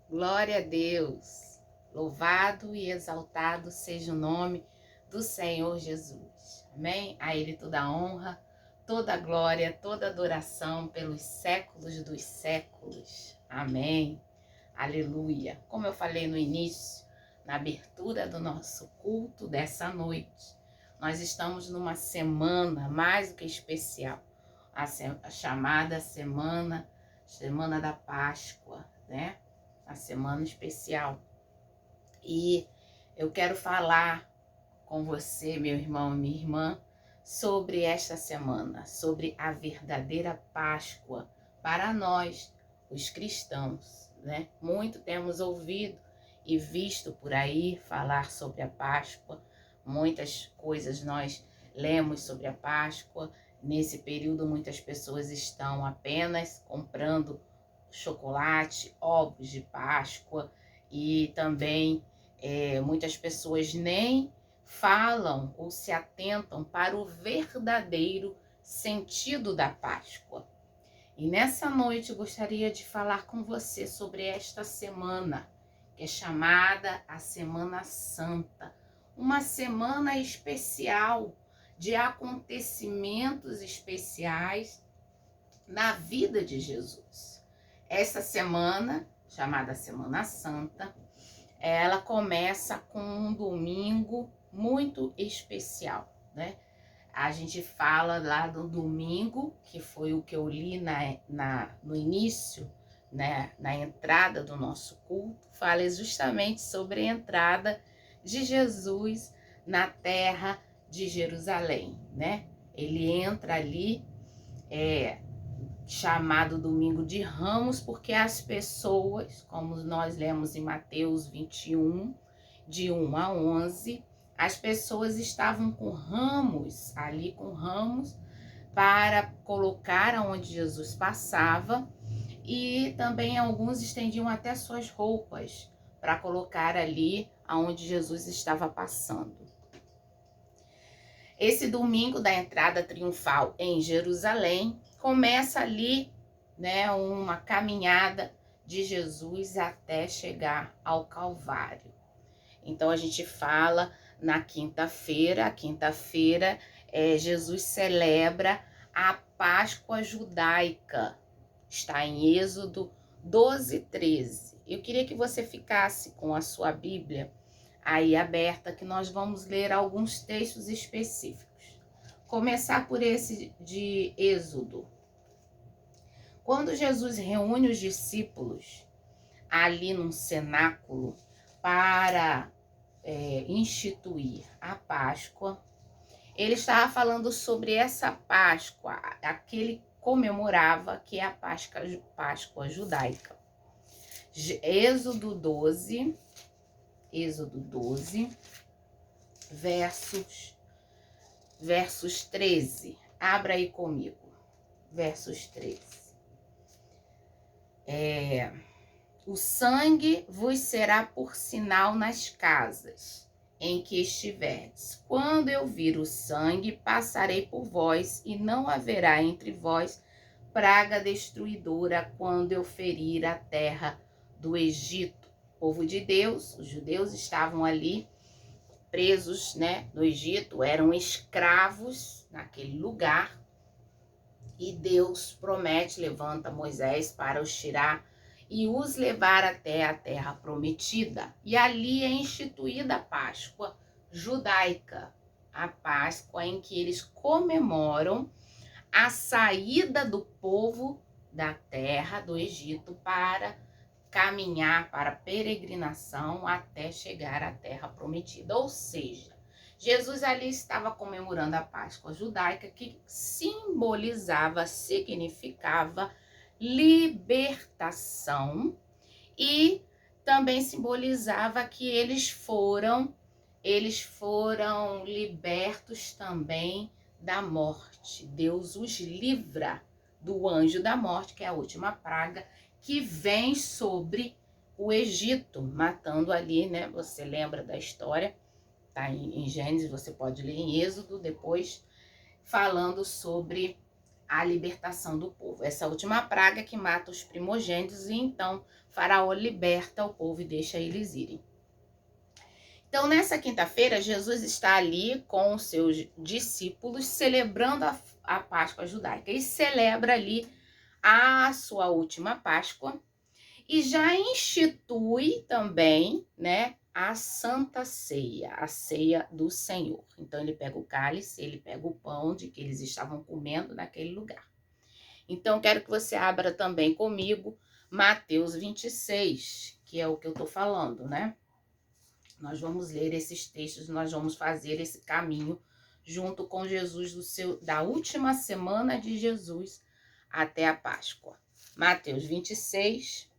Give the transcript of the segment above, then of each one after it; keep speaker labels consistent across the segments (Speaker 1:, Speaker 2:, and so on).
Speaker 1: Glória a Deus. Louvado e exaltado seja o nome do Senhor Jesus. Amém? A Ele toda a honra, toda a glória, toda a adoração pelos séculos dos séculos. Amém. Aleluia. Como eu falei no início, na abertura do nosso culto dessa noite, nós estamos numa semana mais do que especial, a chamada semana da Páscoa, né? A semana especial. E eu quero falar com você, meu irmão e minha irmã, sobre esta semana, sobre a verdadeira Páscoa para nós, os cristãos, né? Muito temos ouvido e visto por aí falar sobre a Páscoa, muitas coisas nós lemos sobre a Páscoa. Nesse período, muitas pessoas estão apenas comprando chocolate, ovos de Páscoa, e também muitas pessoas nem falam ou se atentam para o verdadeiro sentido da Páscoa. E nessa noite eu gostaria de falar com você sobre esta semana, que é chamada a Semana Santa, uma semana especial de acontecimentos especiais na vida de Jesus. Essa semana, chamada Semana Santa, ela começa com um domingo muito especial, né? A gente fala lá do domingo, que foi o que eu li no início, né? Na entrada do nosso culto, fala justamente sobre a entrada de Jesus na terra de Jerusalém, né? Ele entra ali, chamado Domingo de Ramos, porque as pessoas, como nós lemos em Mateus 21, de 1 a 11, as pessoas estavam com ramos, para colocar onde Jesus passava, e também alguns estendiam até suas roupas para colocar ali onde Jesus estava passando. Esse domingo da entrada triunfal em Jerusalém começa ali, né, uma caminhada de Jesus até chegar ao Calvário. Então a gente fala na quinta-feira, Jesus celebra a Páscoa judaica. Está em Êxodo 12:13. Eu queria que você ficasse com a sua Bíblia aí aberta, que nós vamos ler alguns textos específicos. Começar por esse de Êxodo. Quando Jesus reúne os discípulos ali num cenáculo para instituir a Páscoa, ele estava falando sobre essa Páscoa, a que ele comemorava, que é a Páscoa judaica. Êxodo 12, versos 13. Abra aí comigo, versos 13. O sangue vos será por sinal nas casas em que estiverdes. Quando eu vir o sangue, passarei por vós, e não haverá entre vós praga destruidora quando eu ferir a terra do Egito. O povo de Deus, os judeus estavam ali presos, né, no Egito, eram escravos naquele lugar, e Deus promete, levanta Moisés para os tirar e os levar até a terra prometida. E ali é instituída a Páscoa judaica, a Páscoa em que eles comemoram a saída do povo da terra do Egito para caminhar para a peregrinação até chegar à terra prometida. Ou seja, Jesus ali estava comemorando a Páscoa judaica, que significava libertação, e também simbolizava que eles foram libertos também da morte. Deus os livra do anjo da morte, que é a última praga, que vem sobre o Egito, matando ali, né? Você lembra da história? Tá em Gênesis, você pode ler em Êxodo depois, falando sobre a libertação do povo. Essa última praga que mata os primogênitos, e então Faraó liberta o povo e deixa eles irem. Então, nessa quinta-feira, Jesus está ali com os seus discípulos celebrando a Páscoa judaica. Ele celebra ali a sua última Páscoa e já institui também, né, a Santa Ceia, a ceia do Senhor. Então, ele pega o cálice, ele pega o pão de que eles estavam comendo naquele lugar. Então, quero que você abra também comigo Mateus 26, que é o que eu estou falando, né? Nós vamos ler esses textos, nós vamos fazer esse caminho junto com Jesus da última semana de Jesus até a Páscoa. Mateus 26,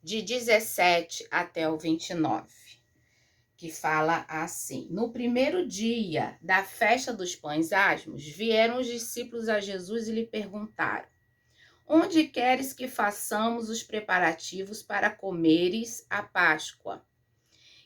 Speaker 1: de 17 até o 29, que fala assim: No primeiro dia da festa dos pães asmos, vieram os discípulos a Jesus e lhe perguntaram: Onde queres que façamos os preparativos para comeres a Páscoa?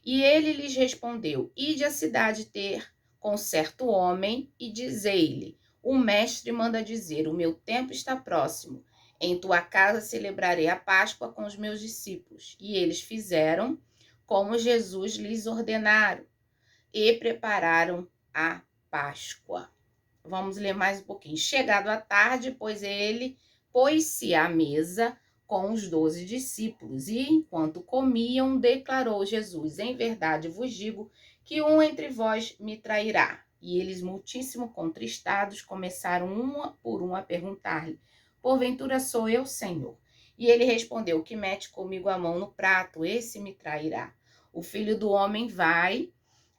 Speaker 1: E ele lhes respondeu: Ide à cidade ter com certo homem e dizei-lhe: O mestre manda dizer: O meu tempo está próximo. Em tua casa celebrarei a Páscoa com os meus discípulos. E eles fizeram como Jesus lhes ordenaram e prepararam a Páscoa. Vamos ler mais um pouquinho. Chegado a tarde, pôs-se à mesa com os 12 discípulos, e enquanto comiam, declarou Jesus: Em verdade vos digo que um entre vós me trairá. E eles, muitíssimo contristados, começaram uma por uma a perguntar-lhe: Porventura sou eu, Senhor? E ele respondeu: O que mete comigo a mão no prato, esse me trairá. O Filho do Homem vai,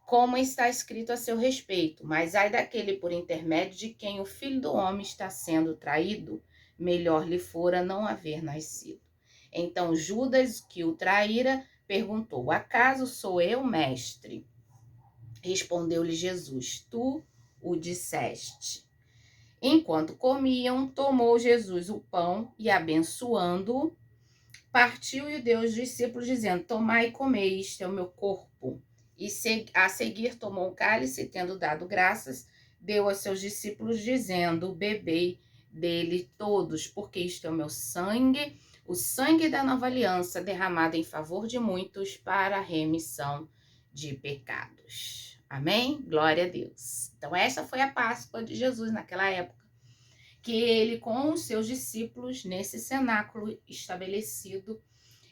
Speaker 1: como está escrito a seu respeito, mas ai daquele por intermédio de quem o Filho do Homem está sendo traído, melhor lhe fora não haver nascido. Então Judas, que o traíra, perguntou: Acaso sou eu, mestre? Respondeu-lhe Jesus: Tu o disseste. Enquanto comiam, tomou Jesus o pão e, abençoando-o, partiu e deu aos discípulos, dizendo: Tomai e comei, isto é o meu corpo. E a seguir tomou o cálice, tendo dado graças, deu a seus discípulos, dizendo: Bebei dele todos, porque isto é o meu sangue, o sangue da nova aliança, derramado em favor de muitos para a remissão de pecados. Amém? Glória a Deus. Então, essa foi a Páscoa de Jesus naquela época, que ele, com os seus discípulos, nesse cenáculo estabelecido,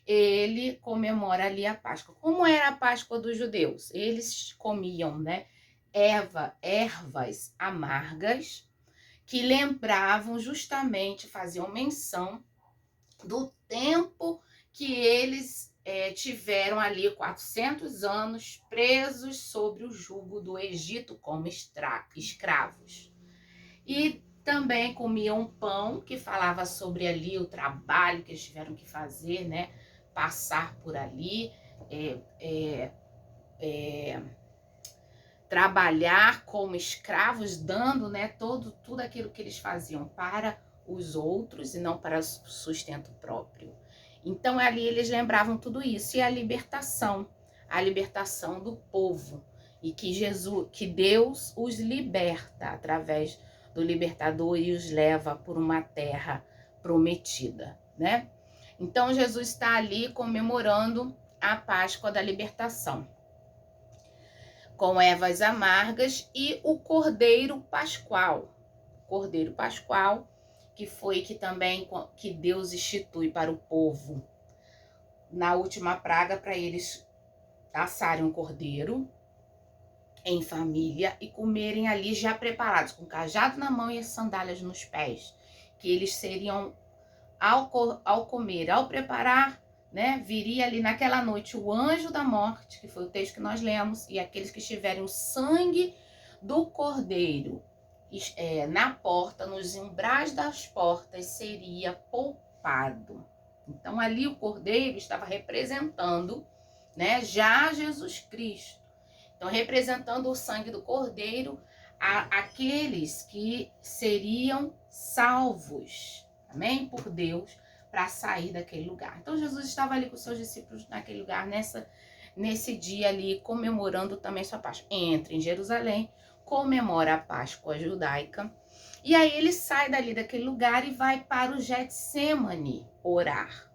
Speaker 1: ele comemora ali a Páscoa. Como era a Páscoa dos judeus? Eles comiam, né, ervas amargas, que lembravam justamente, faziam menção do tempo que eles tiveram ali 400 anos presos sobre o jugo do Egito como escravos. E também comiam pão, que falava sobre ali o trabalho que eles tiveram que fazer, né? Passar por ali, trabalhar como escravos, dando, né, tudo aquilo que eles faziam para os outros e não para o sustento próprio. Então ali eles lembravam tudo isso, e a libertação do povo, e que Deus os liberta através do libertador e os leva por uma terra prometida, né? Então Jesus está ali comemorando a Páscoa da libertação, com ervas amargas e o Cordeiro Pascual. Cordeiro Pascual, que Deus institui para o povo na última praga, para eles assarem um cordeiro em família e comerem ali já preparados, com cajado na mão e as sandálias nos pés, que eles seriam, ao comer, ao preparar, né, viria ali naquela noite o anjo da morte, que foi o texto que nós lemos, e aqueles que tiverem o sangue do cordeiro na porta, nos umbrais das portas, seria poupado. Então ali o cordeiro estava representando, né, já Jesus Cristo. Então, representando o sangue do cordeiro, aqueles que seriam salvos, amém? Por Deus, para sair daquele lugar. Então, Jesus estava ali com seus discípulos naquele lugar, nesse dia ali, comemorando também sua Páscoa. Entra em Jerusalém, comemora a Páscoa judaica, e aí ele sai dali daquele lugar e vai para o Getsêmani orar.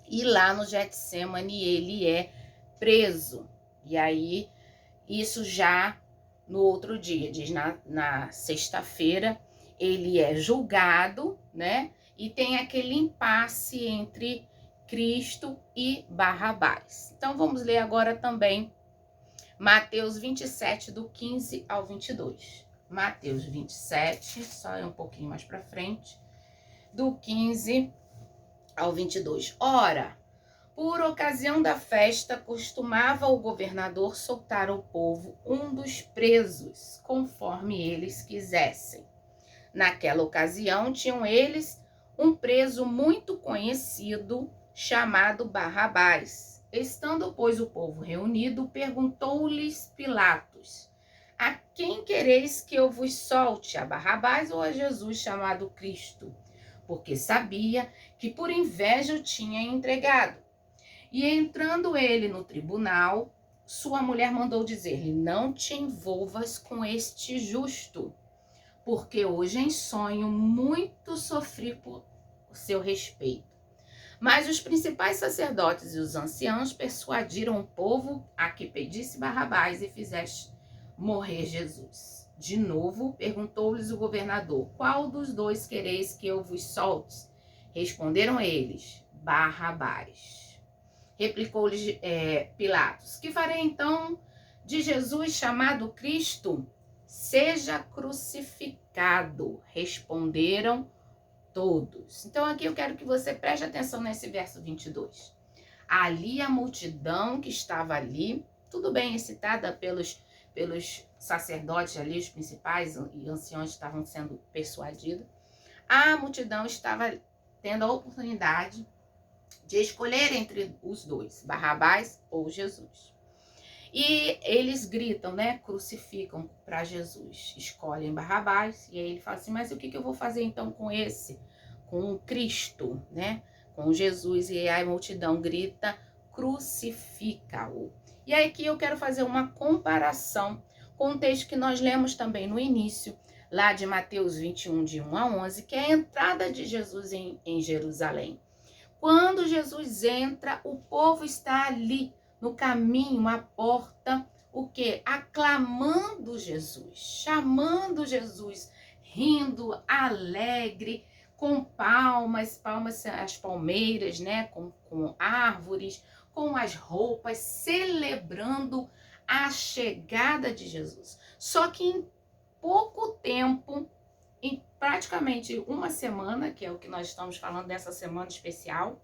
Speaker 1: E lá no Getsêmani ele é preso. E aí, isso já no outro dia, diz na sexta-feira, ele é julgado, né? E tem aquele impasse entre Cristo e Barrabás. Então, vamos ler agora também Mateus 27, do 15 ao 22. Mateus 27, só um pouquinho mais para frente, do 15 ao 22. Ora, por ocasião da festa, costumava o governador soltar ao povo um dos presos, conforme eles quisessem. Naquela ocasião, tinham eles um preso muito conhecido, chamado Barrabás. Estando, pois, o povo reunido, perguntou-lhes Pilatos: a quem quereis que eu vos solte, a Barrabás ou a Jesus chamado Cristo? Porque sabia que por inveja o tinha entregado. E entrando ele no tribunal, sua mulher mandou dizer-lhe: não te envolvas com este justo, porque hoje em sonho muito sofri por seu respeito. Mas os principais sacerdotes e os anciãos persuadiram o povo a que pedisse Barrabás e fizesse morrer Jesus. De novo, perguntou-lhes o governador: qual dos dois quereis que eu vos solte? Responderam eles: Barrabás. Replicou-lhes Pilatos: que farei então de Jesus chamado Cristo? Seja crucificado. Responderam todos. Então aqui eu quero que você preste atenção nesse verso 22. Ali a multidão que estava ali, tudo bem excitada pelos sacerdotes ali, os principais e anciões estavam sendo persuadidos, a multidão estava tendo a oportunidade de escolher entre os dois, Barrabás ou Jesus. E eles gritam, né? Crucificam para Jesus. Escolhem Barrabás. E aí ele fala assim: mas o que eu vou fazer então com esse? Com Cristo, né? Com Jesus. E aí a multidão grita: crucifica-o. E aí aqui eu quero fazer uma comparação com o texto que nós lemos também no início, lá de Mateus 21, de 1 a 11, que é a entrada de Jesus em Jerusalém. Quando Jesus entra, o povo está ali no caminho, à porta, o quê? Aclamando Jesus, chamando Jesus, rindo, alegre, com palmas, as palmeiras, né? Com árvores, com as roupas, celebrando a chegada de Jesus. Só que em pouco tempo, em praticamente uma semana, que é o que nós estamos falando dessa semana especial,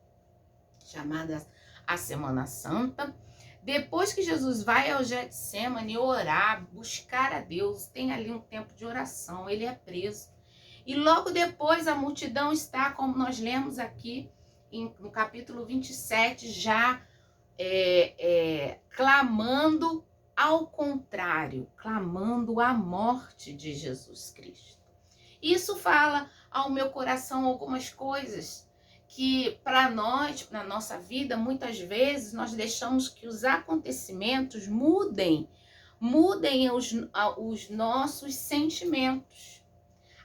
Speaker 1: chamada a Semana Santa, depois que Jesus vai ao Getsêmani orar, buscar a Deus, tem ali um tempo de oração, ele é preso. E logo depois a multidão está, como nós lemos aqui no capítulo 27, já clamando ao contrário, clamando a morte de Jesus Cristo. Isso fala ao meu coração algumas coisas que para nós, na nossa vida, muitas vezes nós deixamos que os acontecimentos mudem os nossos sentimentos.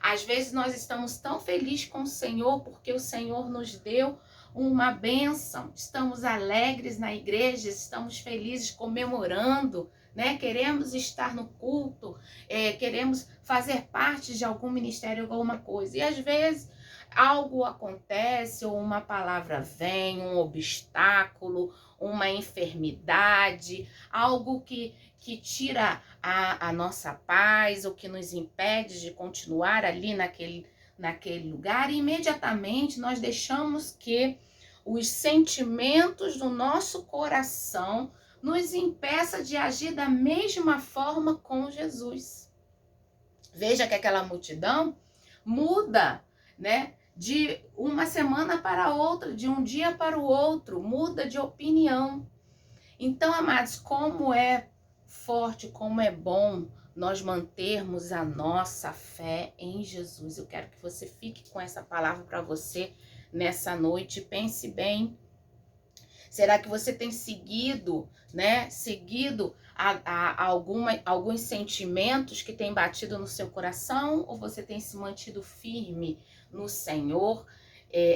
Speaker 1: Às vezes nós estamos tão felizes com o Senhor porque o Senhor nos deu uma bênção, estamos alegres na igreja, estamos felizes comemorando, né? Queremos estar no culto, queremos fazer parte de algum ministério, alguma coisa. E às vezes algo acontece, ou uma palavra vem, um obstáculo, uma enfermidade, algo que tira a nossa paz, ou que nos impede de continuar ali naquele lugar, e imediatamente nós deixamos que os sentimentos do nosso coração nos impeça de agir da mesma forma com Jesus. Veja que aquela multidão muda, né? De uma semana para outra, de um dia para o outro, muda de opinião. Então, amados, como é forte, como é bom nós mantermos a nossa fé em Jesus. Eu quero que você fique com essa palavra para você nessa noite. Pense bem Será que você tem seguido, né? Seguido alguns sentimentos que têm batido no seu coração? Ou você tem se mantido firme no Senhor,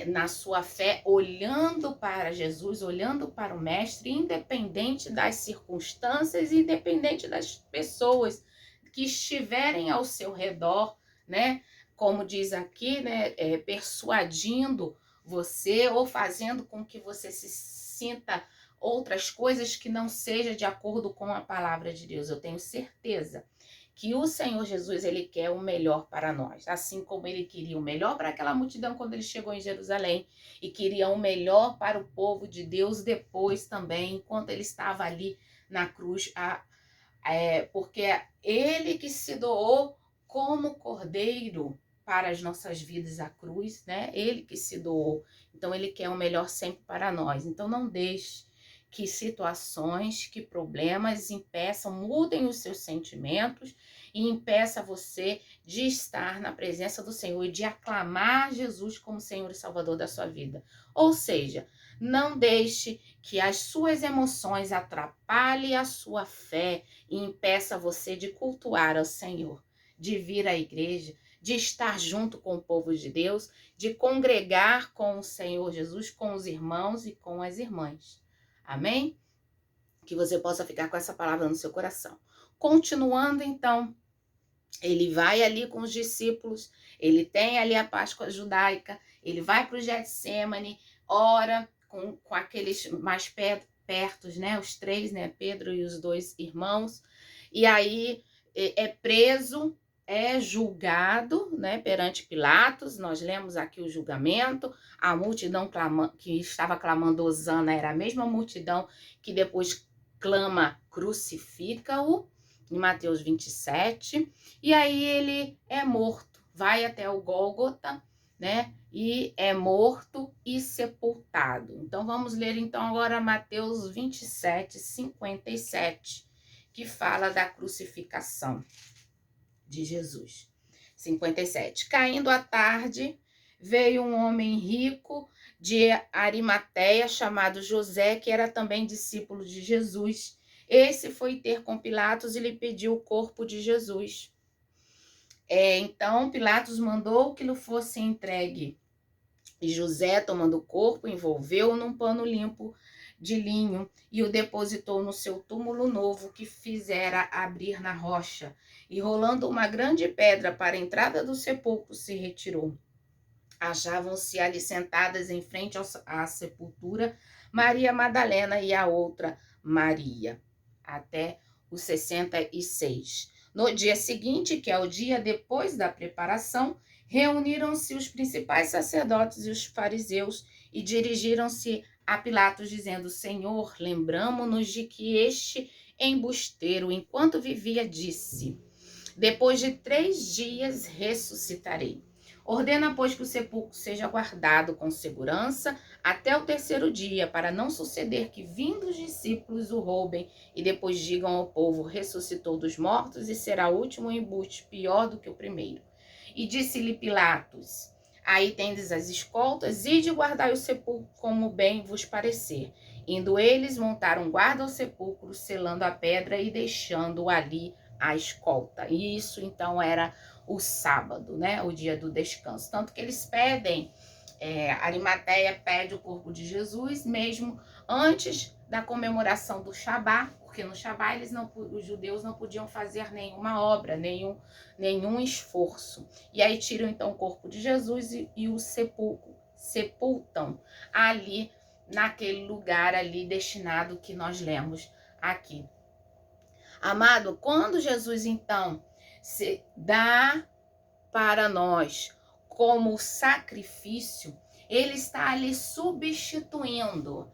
Speaker 1: na sua fé, olhando para Jesus, olhando para o Mestre, independente das circunstâncias, independente das pessoas que estiverem ao seu redor, né? Como diz aqui, né? Persuadindo você ou fazendo com que você se sinta outras coisas que não seja de acordo com a palavra de Deus. Eu tenho certeza que o Senhor Jesus, ele quer o melhor para nós, assim como ele queria o melhor para aquela multidão quando ele chegou em Jerusalém e queria o melhor para o povo de Deus depois também, enquanto ele estava ali na cruz, porque é ele que se doou como cordeiro para as nossas vidas à cruz, né? Ele que se doou. Então, ele quer o melhor sempre para nós. Então, não deixe que situações, que problemas impeçam, mudem os seus sentimentos e impeça você de estar na presença do Senhor e de aclamar Jesus como Senhor e Salvador da sua vida. Ou seja, não deixe que as suas emoções atrapalhem a sua fé e impeça você de cultuar ao Senhor, de vir à igreja, de estar junto com o povo de Deus, de congregar com o Senhor Jesus, com os irmãos e com as irmãs. Amém? Que você possa ficar com essa palavra no seu coração. Continuando, então, ele vai ali com os discípulos, ele tem ali a Páscoa judaica, ele vai para o Getsemane, ora com aqueles mais pertos, né? Os três, né? Pedro e os dois irmãos. E aí é preso, é julgado, né? Perante Pilatos. Nós lemos aqui o julgamento. A multidão que estava clamando Hosana era a mesma multidão que depois clama crucifica-o, em Mateus 27, e aí ele é morto, vai até o Gólgota, né? E é morto e sepultado. Então vamos ler então agora Mateus 27, 57, que fala da crucificação de Jesus. 57. Caindo a tarde, veio um homem rico de Arimateia, chamado José, que era também discípulo de Jesus. Esse foi ter com Pilatos e lhe pediu o corpo de Jesus. Então, Pilatos mandou que lhe fosse entregue. E José, tomando o corpo, envolveu-o num pano limpo de linho e o depositou no seu túmulo novo que fizera abrir na rocha. E rolando uma grande pedra para a entrada do sepulcro, se retirou. Achavam-se ali sentadas em frente à sepultura Maria Madalena e a outra Maria. Até o 66. No dia seguinte, que é o dia depois da preparação, reuniram-se os principais sacerdotes e os fariseus e dirigiram-se a Pilatos, dizendo: Senhor, lembramo-nos de que este embusteiro, enquanto vivia, disse: depois de 3 dias ressuscitarei. Ordena, pois, que o sepulcro seja guardado com segurança até o 3º dia, para não suceder que, vindo os discípulos, o roubem e depois digam ao povo: ressuscitou dos mortos, e será o último embuste pior do que o primeiro. E disse-lhe Pilatos: aí tendes as escoltas, ide guardai o sepulcro como bem vos parecer. Indo eles, montaram guarda ao sepulcro, selando a pedra e deixando-o ali a escolta. E isso, então, era o sábado, né? O dia do descanso. Tanto que eles pedem, Arimateia pede o corpo de Jesus mesmo antes da comemoração do Shabá, porque no Shabá os judeus não podiam fazer nenhuma obra, nenhum esforço. E aí tiram então o corpo de Jesus e o sepultam ali naquele lugar ali destinado que nós lemos aqui. Amado, quando Jesus então se dá para nós como sacrifício, ele está ali substituindo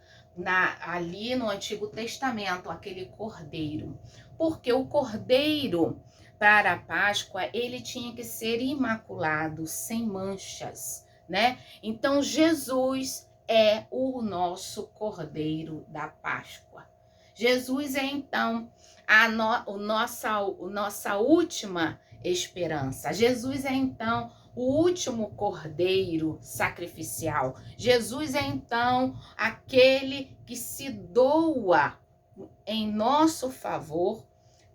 Speaker 1: ali no Antigo Testamento aquele cordeiro, porque o cordeiro para a Páscoa ele tinha que ser imaculado, sem manchas, né? Então Jesus é o nosso cordeiro da Páscoa. Jesus é então nossa última esperança. Jesus é então o último cordeiro sacrificial. Jesus é então aquele que se doa em nosso favor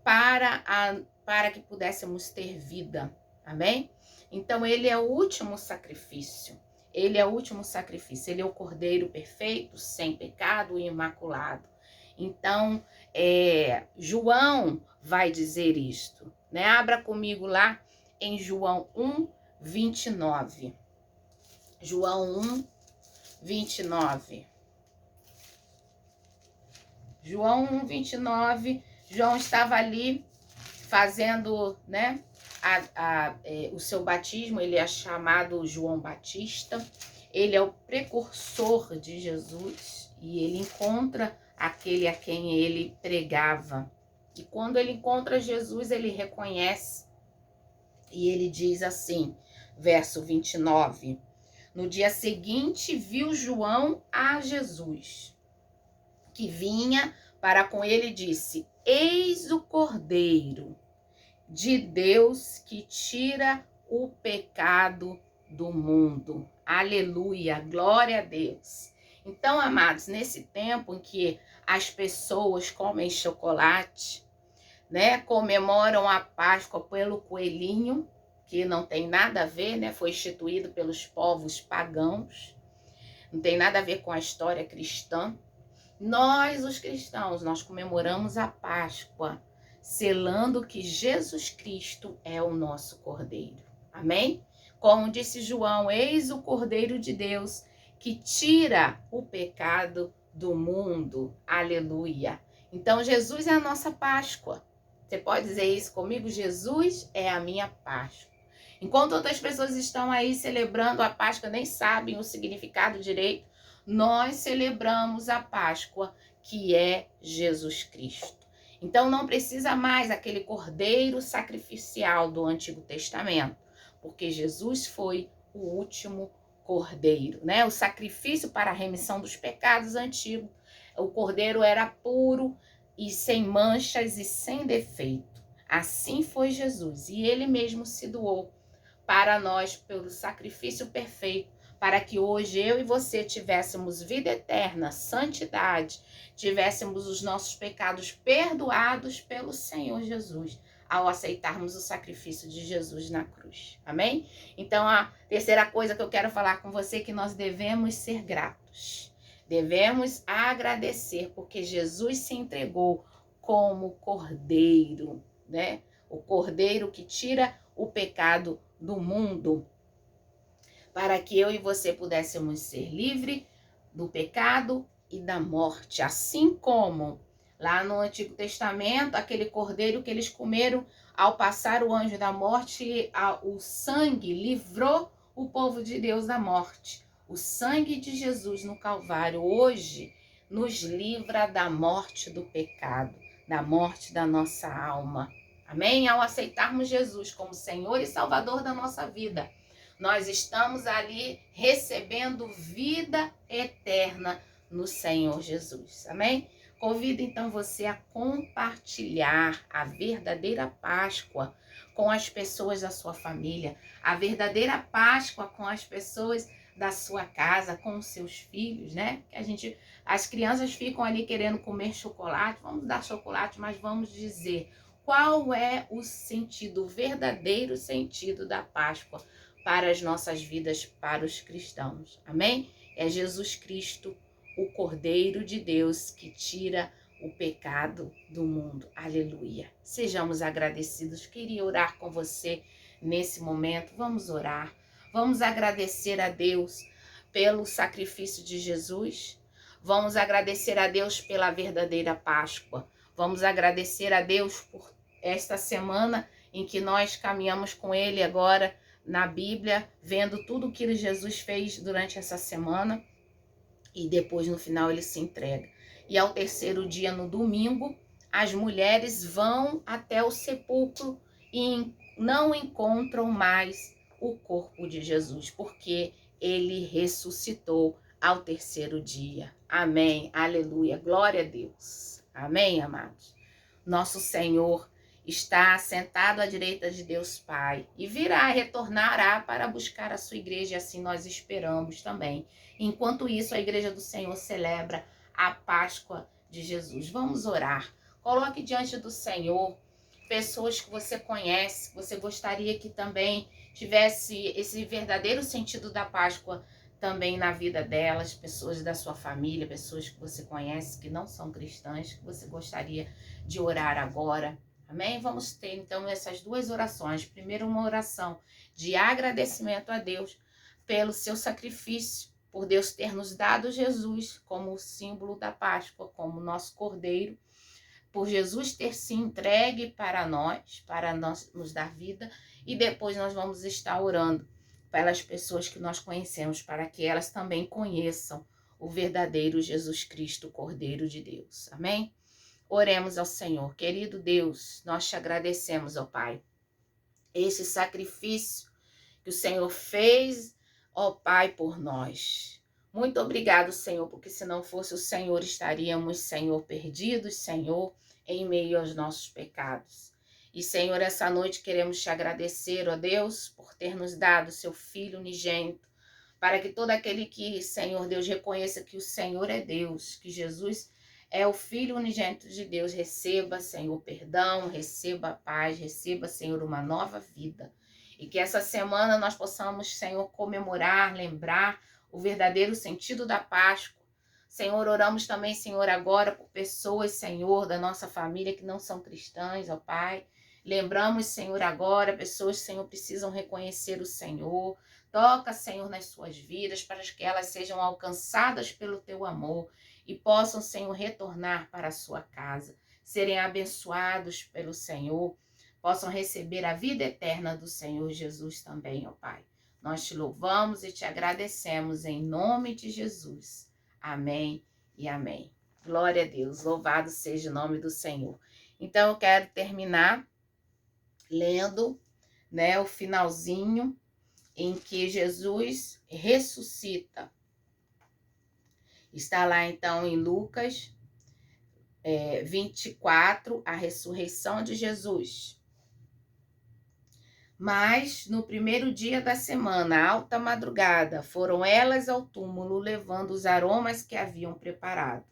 Speaker 1: para que pudéssemos ter vida. Amém? Então ele é o último sacrifício. Ele é o último sacrifício. Ele é o cordeiro perfeito, sem pecado e imaculado. Então, João vai dizer isto, né? Abra comigo lá em João 1, 29. João 1, 29. João 1, 29. João estava ali fazendo, né, o seu batismo. Ele é chamado João Batista. Ele é o precursor de Jesus e ele encontra aquele a quem ele pregava. E quando ele encontra Jesus, ele reconhece e ele diz assim, verso 29, no dia seguinte viu João a Jesus, que vinha para com ele e disse, eis o Cordeiro de Deus que tira o pecado do mundo. Aleluia, glória a Deus. Então, amados, nesse tempo em que as pessoas comem chocolate, né, comemoram a Páscoa pelo coelhinho, que não tem nada a ver, né, foi instituído pelos povos pagãos, não tem nada a ver com a história cristã. Nós, os cristãos, nós comemoramos a Páscoa, selando que Jesus Cristo é o nosso Cordeiro. Amém? Como disse João, eis o Cordeiro de Deus que tira o pecado do mundo. Aleluia. Então, Jesus é a nossa Páscoa. Você pode dizer isso comigo? Jesus é a minha Páscoa. Enquanto outras pessoas estão aí celebrando a Páscoa, nem sabem o significado direito, nós celebramos a Páscoa, que é Jesus Cristo. Então, não precisa mais aquele cordeiro sacrificial do Antigo Testamento, porque Jesus foi o último cordeiro, né? O sacrifício para a remissão dos pecados antigo. O cordeiro era puro e sem manchas e sem defeito. Assim foi Jesus, e ele mesmo se doou para nós pelo sacrifício perfeito, para que hoje eu e você tivéssemos vida eterna, santidade, tivéssemos os nossos pecados perdoados pelo Senhor Jesus, ao aceitarmos o sacrifício de Jesus na cruz. Amém? Então, a terceira coisa que eu quero falar com você é que nós devemos ser gratos. Devemos agradecer, porque Jesus se entregou como cordeiro, né? O cordeiro que tira o pecado do mundo, para que eu e você pudéssemos ser livres do pecado e da morte. Assim como lá no Antigo Testamento, aquele cordeiro que eles comeram ao passar o anjo da morte, o sangue livrou o povo de Deus da morte. O sangue de Jesus no Calvário hoje nos livra da morte do pecado, da morte da nossa alma. Amém? Ao aceitarmos Jesus como Senhor e Salvador da nossa vida, nós estamos ali recebendo vida eterna no Senhor Jesus. Amém? Convido então você a compartilhar a verdadeira Páscoa com as pessoas da sua família, a verdadeira Páscoa com as pessoas da sua casa, com os seus filhos, né? As crianças ficam ali querendo comer chocolate, vamos dar chocolate, mas vamos dizer qual é o sentido, o verdadeiro sentido da Páscoa para as nossas vidas, para os cristãos. Amém? É Jesus Cristo, o Cordeiro de Deus que tira o pecado do mundo. Aleluia. Sejamos agradecidos. Queria orar com você nesse momento. Vamos orar. Vamos agradecer a Deus pelo sacrifício de Jesus. Vamos agradecer a Deus pela verdadeira Páscoa. Vamos agradecer a Deus por esta semana em que nós caminhamos com Ele agora na Bíblia, vendo tudo que Jesus fez durante essa semana. E depois, no final, ele se entrega. E ao terceiro dia, no domingo, as mulheres vão até o sepulcro e não encontram mais o corpo de Jesus, porque ele ressuscitou ao terceiro dia. Amém, aleluia, glória a Deus. Amém, amados? Nosso Senhor está sentado à direita de Deus Pai e virá, retornará para buscar a sua igreja, e assim nós esperamos também. Enquanto isso, a igreja do Senhor celebra a Páscoa de Jesus. Vamos orar. Coloque diante do Senhor pessoas que você conhece, que você gostaria que também tivesse esse verdadeiro sentido da Páscoa também na vida delas, pessoas da sua família, pessoas que você conhece que não são cristãs, que você gostaria de orar agora. Amém? Vamos ter então essas duas orações. Primeiro, uma oração de agradecimento a Deus pelo seu sacrifício, por Deus ter nos dado Jesus como o símbolo da Páscoa, como nosso Cordeiro, por Jesus ter se entregue para nós nos dar vida, e depois nós vamos estar orando pelas pessoas que nós conhecemos, para que elas também conheçam o verdadeiro Jesus Cristo, Cordeiro de Deus. Amém? Oremos ao Senhor. Querido Deus, nós te agradecemos, ó Pai, esse sacrifício que o Senhor fez, ó Pai, por nós. Muito obrigado, Senhor, porque se não fosse o Senhor, estaríamos, Senhor, perdidos, Senhor, em meio aos nossos pecados. E, Senhor, essa noite queremos te agradecer, ó Deus, por ter nos dado seu Filho unigênito, para que todo aquele que, Senhor Deus, reconheça que o Senhor é Deus, que Jesus é o Filho unigênito de Deus, receba, Senhor, perdão, receba paz, receba, Senhor, uma nova vida. E que essa semana nós possamos, Senhor, comemorar, lembrar o verdadeiro sentido da Páscoa. Senhor, oramos também, Senhor, agora por pessoas, Senhor, da nossa família que não são cristãs, ó Pai. Lembramos, Senhor, agora, pessoas, Senhor, precisam reconhecer o Senhor. Toca, Senhor, nas suas vidas, para que elas sejam alcançadas pelo teu amor e possam, Senhor, retornar para a sua casa, serem abençoados pelo Senhor, possam receber a vida eterna do Senhor Jesus também, ó Pai. Nós te louvamos e te agradecemos em nome de Jesus. Amém e amém. Glória a Deus, louvado seja o nome do Senhor. Então eu quero terminar lendo, o finalzinho em que Jesus ressuscita. Está lá então em Lucas 24, a ressurreição de Jesus. Mas no primeiro dia da semana, alta madrugada, foram elas ao túmulo levando os aromas que haviam preparado.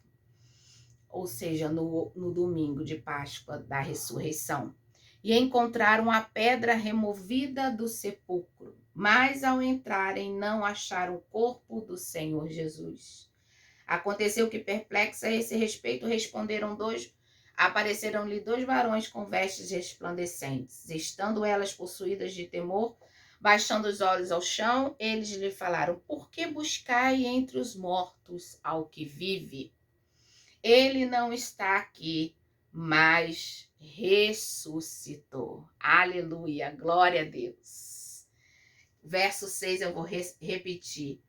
Speaker 1: Ou seja, no domingo de Páscoa da ressurreição. E encontraram a pedra removida do sepulcro. Mas ao entrarem não acharam o corpo do Senhor Jesus. Aconteceu que, perplexos a esse respeito, apareceram-lhe 2 varões com vestes resplandecentes. Estando elas possuídas de temor, baixando os olhos ao chão, eles lhe falaram: por que buscai entre os mortos ao que vive? Ele não está aqui, mas ressuscitou. Aleluia, glória a Deus. Verso 6 eu vou repetir.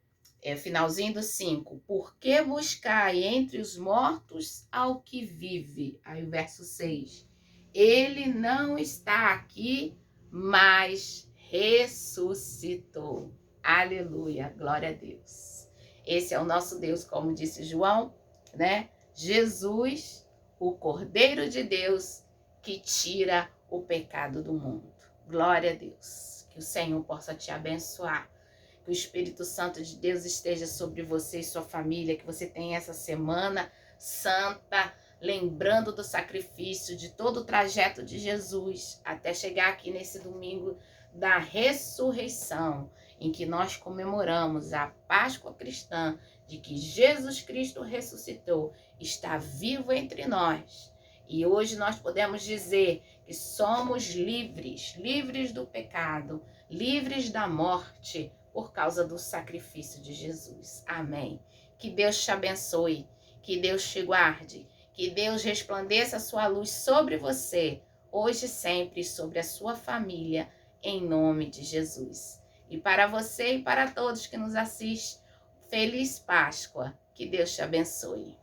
Speaker 1: Finalzinho do 5. Por que buscai entre os mortos ao que vive? Aí o verso 6. Ele não está aqui, mas ressuscitou. Aleluia, glória a Deus. Esse é o nosso Deus, como disse João, Jesus, o Cordeiro de Deus, que tira o pecado do mundo. Glória a Deus. Que o Senhor possa te abençoar. Que o Espírito Santo de Deus esteja sobre você e sua família, que você tenha essa semana santa, lembrando do sacrifício, de todo o trajeto de Jesus, até chegar aqui nesse domingo da ressurreição, em que nós comemoramos a Páscoa cristã, de que Jesus Cristo ressuscitou, está vivo entre nós. E hoje nós podemos dizer que somos livres, livres do pecado, livres da morte, por causa do sacrifício de Jesus. Amém. Que Deus te abençoe, que Deus te guarde, que Deus resplandeça a sua luz sobre você, hoje e sempre, sobre a sua família, em nome de Jesus. E para você e para todos que nos assistem, feliz Páscoa. Que Deus te abençoe.